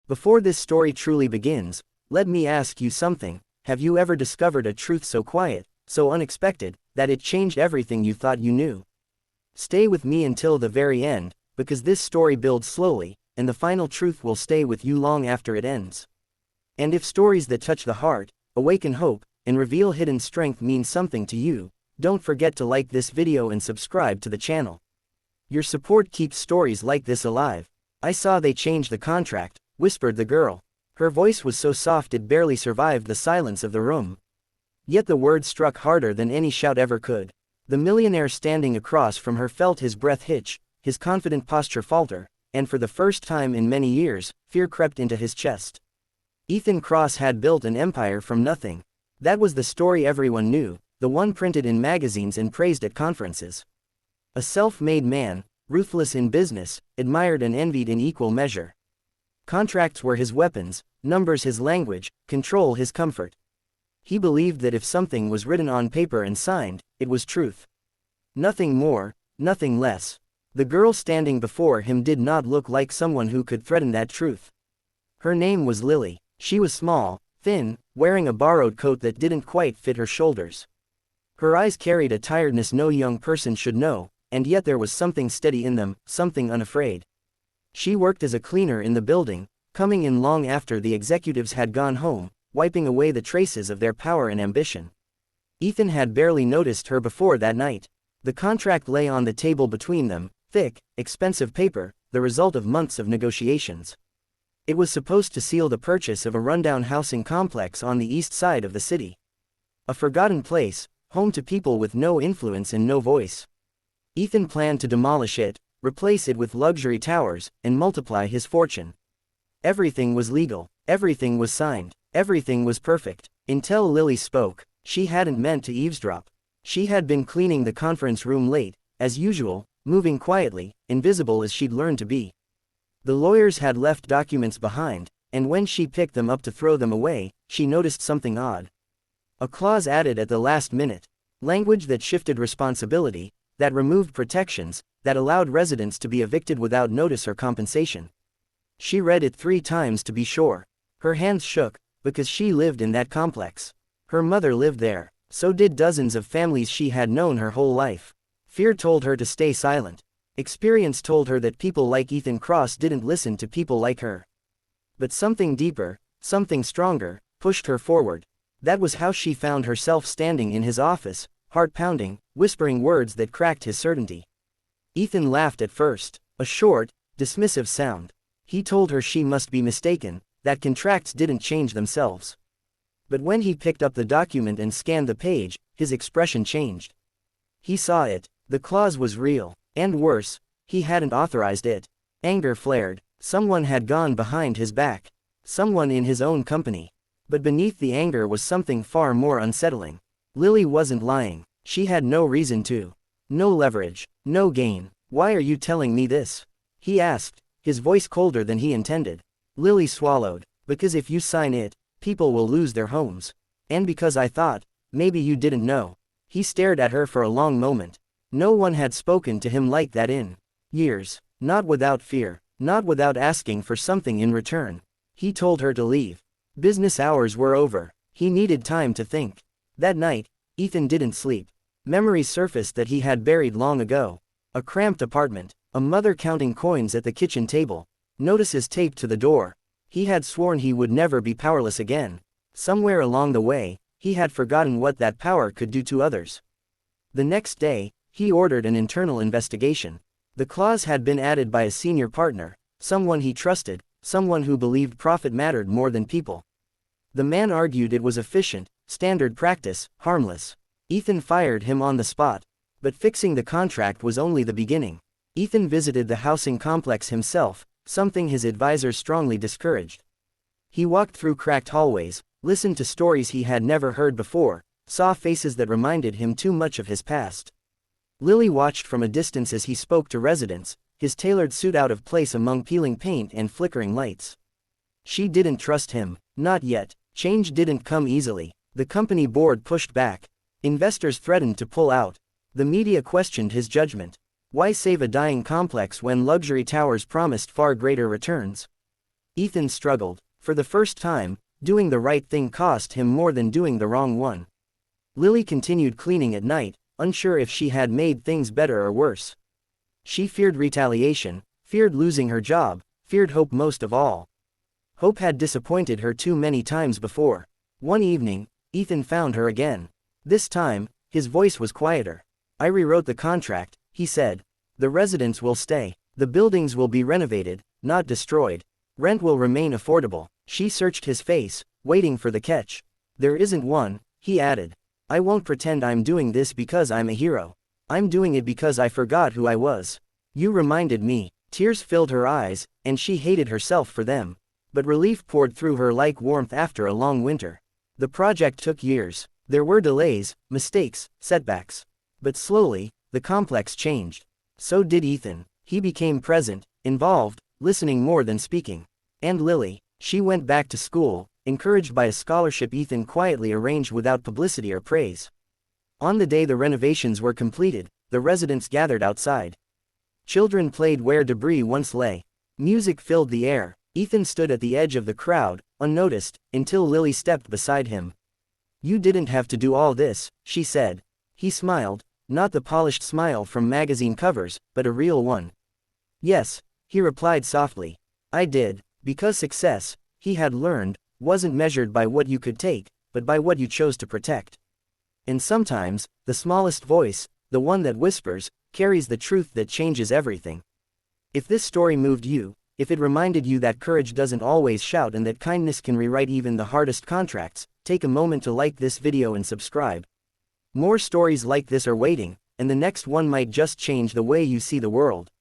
Before this story truly begins, let me ask you something. Have you ever discovered a truth so quiet, so unexpected, that it changed everything you thought you knew? Stay with me until the very end, because this story builds slowly, and the final truth will stay with you long after it ends. And if stories that touch the heart, awaken hope, and reveal hidden strength mean something to you, don't forget to like this video and subscribe to the channel. Your support keeps stories like this alive. I saw they changed the contract, whispered the girl. Her voice was so soft it barely survived the silence of the room. Yet the words struck harder than any shout ever could. The millionaire standing across from her felt his breath hitch, his confident posture falter, and for the first time in many years, fear crept into his chest. Ethan Cross had built an empire from nothing. That was the story everyone knew, the one printed in magazines and praised at conferences. A self-made man, ruthless in business, admired and envied in equal measure. Contracts were his weapons, numbers his language, control his comfort. He believed that if something was written on paper and signed, it was truth. Nothing more, nothing less. The girl standing before him did not look like someone who could threaten that truth. Her name was Lily. She was small, thin, wearing a borrowed coat that didn't quite fit her shoulders. Her eyes carried a tiredness no young person should know, and yet there was something steady in them, something unafraid. She worked as a cleaner in the building, coming in long after the executives had gone home, wiping away the traces of their power and ambition. Ethan had barely noticed her before that night. The contract lay on the table between them, thick, expensive paper, the result of months of negotiations. It was supposed to seal the purchase of a rundown housing complex on the east side of the city. A forgotten place, home to people with no influence and no voice. Ethan planned to demolish it, replace it with luxury towers, and multiply his fortune. Everything was legal, everything was signed, everything was perfect, until Lily spoke. She hadn't meant to eavesdrop. She had been cleaning the conference room late, as usual, moving quietly, invisible as she'd learned to be. The lawyers had left documents behind, and when she picked them up to throw them away, she noticed something odd. A clause added at the last minute. Language that shifted responsibility, that removed protections, that allowed residents to be evicted without notice or compensation. She read it 3 times to be sure. Her hands shook, because she lived in that complex. Her mother lived there, so did dozens of families she had known her whole life. Fear told her to stay silent. Experience told her that people like Ethan Cross didn't listen to people like her. But something deeper, something stronger, pushed her forward. That was how she found herself standing in his office, heart pounding, whispering words that cracked his certainty. Ethan laughed at first, a short, dismissive sound. He told her she must be mistaken, that contracts didn't change themselves. But when he picked up the document and scanned the page, his expression changed. He saw it. The clause was real, and worse, he hadn't authorized it. Anger flared. Someone had gone behind his back. Someone in his own company. But beneath the anger was something far more unsettling. Lily wasn't lying. She had no reason to. No leverage, no gain. Why are you telling me this? He asked, his voice colder than he intended. Lily swallowed. Because if you sign it, people will lose their homes. And because I thought, maybe you didn't know. He stared at her for a long moment. No one had spoken to him like that in years. Not without fear, not without asking for something in return. He told her to leave. Business hours were over. He needed time to think. That night, Ethan didn't sleep. Memories surfaced that he had buried long ago. A cramped apartment, a mother counting coins at the kitchen table, notices taped to the door. He had sworn he would never be powerless again. Somewhere along the way, he had forgotten what that power could do to others. The next day, he ordered an internal investigation. The clause had been added by a senior partner, someone he trusted, someone who believed profit mattered more than people. The man argued it was efficient, standard practice, harmless. Ethan fired him on the spot. But fixing the contract was only the beginning. Ethan visited the housing complex himself, something his advisors strongly discouraged. He walked through cracked hallways, listened to stories he had never heard before, saw faces that reminded him too much of his past. Lily watched from a distance as he spoke to residents, his tailored suit out of place among peeling paint and flickering lights. She didn't trust him, not yet. Change didn't come easily. The company board pushed back. Investors threatened to pull out. The media questioned his judgment. Why save a dying complex when luxury towers promised far greater returns? Ethan struggled. For the first time, doing the right thing cost him more than doing the wrong one. Lily continued cleaning at night, unsure if she had made things better or worse. She feared retaliation, feared losing her job, feared Hope most of all. Hope had disappointed her too many times before. One evening, Ethan found her again. This time, his voice was quieter. I rewrote the contract, he said. The residents will stay. The buildings will be renovated, not destroyed. Rent will remain affordable. She searched his face, waiting for the catch. There isn't one, he added. I won't pretend I'm doing this because I'm a hero. I'm doing it because I forgot who I was. You reminded me. Tears filled her eyes, and she hated herself for them. But relief poured through her like warmth after a long winter. The project took years. There were delays, mistakes, setbacks. But slowly, the complex changed. So did Ethan. He became present, involved, listening more than speaking. And Lily, she went back to school, encouraged by a scholarship Ethan quietly arranged without publicity or praise. On the day the renovations were completed, the residents gathered outside. Children played where debris once lay. Music filled the air. Ethan stood at the edge of the crowd, unnoticed, until Lily stepped beside him. You didn't have to do all this, she said. He smiled, not the polished smile from magazine covers, but a real one. Yes, he replied softly. I did, because success, he had learned, wasn't measured by what you could take, but by what you chose to protect. And sometimes, the smallest voice, the one that whispers, carries the truth that changes everything. If this story moved you, if it reminded you that courage doesn't always shout and that kindness can rewrite even the hardest contracts, take a moment to like this video and subscribe. More stories like this are waiting, and the next one might just change the way you see the world.